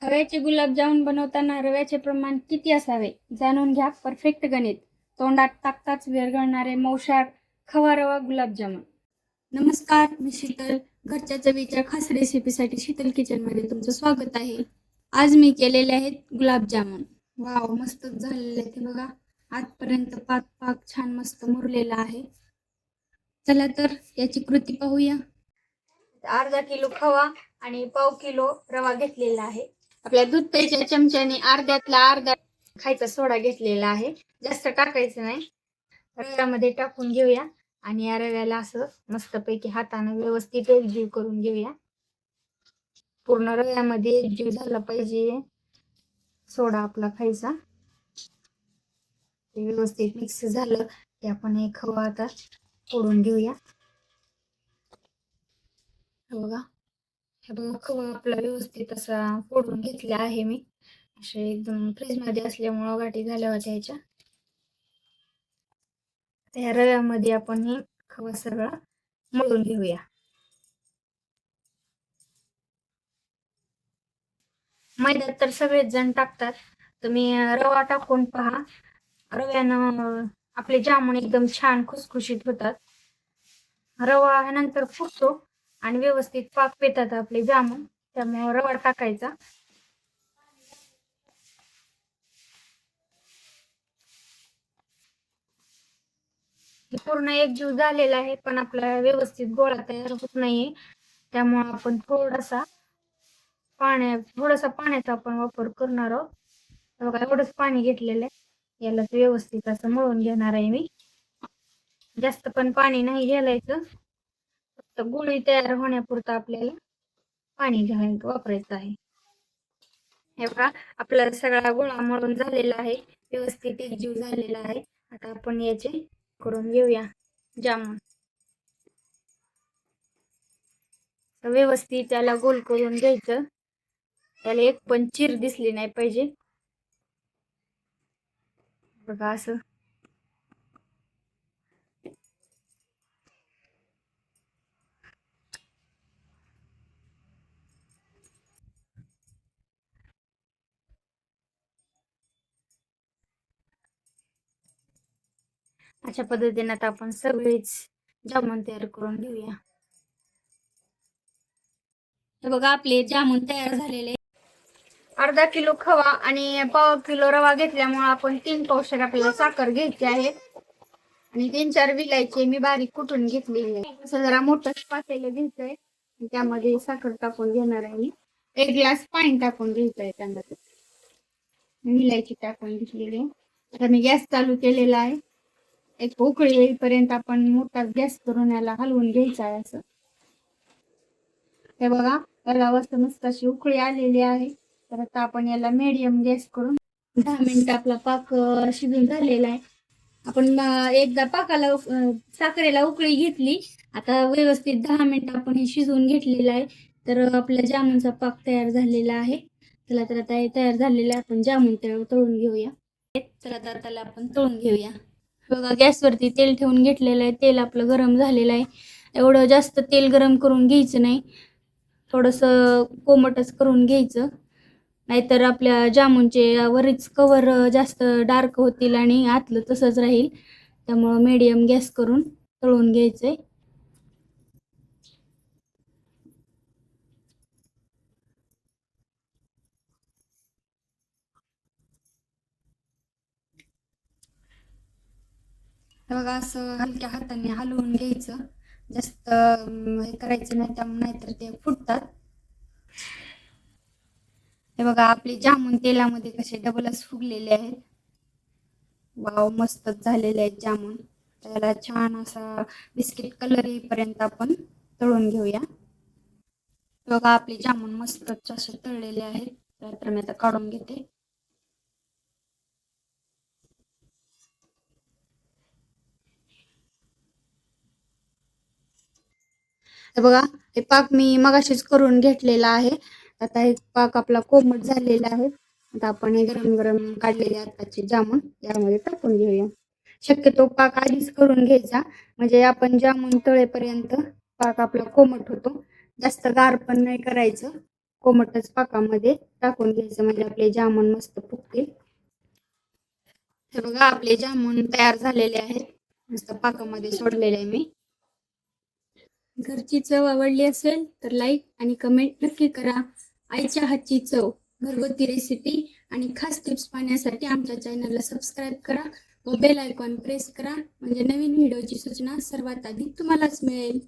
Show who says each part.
Speaker 1: खव्याचे गुलाबजामुन बनवताना रव्याचे प्रमाण किती असावे जाणून घ्या. परफेक्ट गणित. तोंडात टाकताच विरघळणारे मौशार खवा रवा गुलाबजामुन. नमस्कार, मी शीतल. घरच्या चवीच्या खास रेसिपीसाठी शीतल किचनमध्ये तुमचं स्वागत आहे. आज मी केलेले आहेत गुलाबजामुन. वाव, मस्त झालेले ते बघा. आजपर्यंत पाक पाक छान मस्त मुरलेला आहे. चला तर याची कृती पाहूया. अर्धा किलो खवा आणि पाव किलो रवा घेतलेला आहे. आपल्या दूध प्यायच्या चमच्याने अर्ध्यातला अर्धा खायचा सोडा घेतलेला आहे. जास्त टाकायचं नाही. रव्यामध्ये टाकून घेऊया आणि या रव्याला असं मस्तपैकी हाताने व्यवस्थित एकजीव करून घेऊया. पूर्ण रव्यामध्ये एकजीव झाला पाहिजे सोडा आपला खायचा. ते व्यवस्थित मिक्स झालं की आपण हे खवा आता फोडून घेऊया. बघा, हे बघा खवा आपला व्यवस्थित असा फोडून घेतला आहे मी. असे एकदम फ्रीज मध्ये असल्यामुळं गाठी झाल्या होत्या ह्याच्या. त्या रव्यामध्ये आपण हे खवा सगळा मळून घेऊया. मैद्यात तर सगळेच जण टाकतात, तुम्ही रवा टाकून पहा. रव्यानं आपले जामुन एकदम छान खुसखुशीत होतात. रवा नंतर फुटतो आणि व्यवस्थित पाक पितात आपले जामुन, त्यामुळे रवा टाकायचा. पूर्ण एकजीव झालेला आहे, पण आपला व्यवस्थित गोळा तयार होत नाहीये. त्यामुळे आपण थोडासा पाण्याचा आपण वापर करणार आहोत. बघा, एवढंच पाणी घेतलेलं आहे. याला व्यवस्थित असं मळून घेणार आहे मी. जास्त पण पाणी नाही घालायचं, फक्त गोळी तयार होण्यापुरतं आपल्याला पाणी वापरायचं आहे. हे बघा, आपला सगळा गोळा मळून झालेला आहे, व्यवस्थित एकजीव झालेला आहे. आता आपण याचे करून घेऊया जामुन. व्यवस्थित त्याला गोल करून घ्यायचं. त्याला एक पण चीर दिसली नाही पाहिजे. बघा असं. अशा पद्धतीने आता आपण सगळेच जामुन तयार करून घेऊया. बघा, आपले जामुन तयार झालेले. अर्धा किलो खवा आणि पाव किलो रवा घेतल्यामुळे आपण 3 पावशेर आपल्याला साखर घ्यायची आहे आणि 3-4 विलायची मी बारीक कुटून घेतलेली आहे. असं जरा मोठं पातेलं घ्यायचंय, त्यामध्ये साखर टाकून घेणार आहे मी. 1 ग्लास पाणी टाकून घ्यायचंय त्यामध्ये. विलायची टाकून घेतलेली आहे. आता मी गॅस चालू केलेला आहे. एक उकळी येईपर्यंत आपण मोठा गॅस करून याला हलवून घ्यायचा आहे. असं हे बघा, याला मस्त अशी उकळी आलेली आहे. तर आता आपण याला मीडियम गॅस करून 10 मिनिटं आपला पाक शिजून झालेला आहे. आपण एकदा पाकाला साखरेला उकळी घेतली. आता व्यवस्थित 10 मिनिटं आपण हे शिजवून घेतलेलं आहे. तर आपल्या जामुनचा पाक तयार झालेला आहे. चला तर आता हे तयार झालेलं आहे, आपण जामुन तळून घेऊया. तर आता त्याला आपण तळून घेऊया. बघा, गॅसवरती तेल ठेवून घेतलेलं आहे. तेल आपलं गरम झालेलं आहे. एवढं जास्त तेल गरम करून घ्यायचं नाही, थोडंसं कोमटच करून घ्यायचं, नाहीतर आपल्या जामुनचे वरच कवर जास्त डार्क होतील आणि आतलं तसंच राहील. त्यामुळं मीडियम गॅस करून तळून घ्यायचंय. बघा, असं हलक्या हाताने हलवून घ्यायचं. जास्त हे करायचं नाही, त्यामुळे नाहीतर ते फुटतात. हे बघा, आपले जामुन तेलामध्ये कसे डबलच फुगलेले आहेत. वाव, मस्तच झालेले आहेत जामुन. त्याला छान असा बिस्किट कलर येईपर्यंत आपण तळून घेऊया. बघा, आपले जामुन मस्तच असे तळलेले आहेत. तर मी आता काढून घेते. हे बघा, हे पाक मी मगाशीच करून घेतलेला आहे. आता हे पाक आपला कोमट झालेला आहे. आता आपण हे गरम गरम काढलेले आताचे जामुन यामध्ये टाकून घेऊया. शक्यतो पाक आधीच करून घ्यायचा, म्हणजे आपण जामुन तळेपर्यंत पाक आपला कोमट होतो. जास्त गार पण नाही करायचं. कोमटच पाकामध्ये टाकून घ्यायचं म्हणजे आपले जामून मस्त फुगतील. हे बघा आपले जामून तयार झालेले आहेत. मस्त पाकामध्ये सोडलेले आहे मी. घरची चव आवडली असेल तर लाईक आणि कमेंट नक्की करा. आईच्या हातची चव, घरगुती रेसिपी आणि खास टिप्स पाहण्यासाठी आमच्या चॅनलला सबस्क्राईब करा व बेल आयकॉन प्रेस करा म्हणजे नवीन व्हिडिओची सूचना सर्वात आधी तुम्हालाच मिळेल.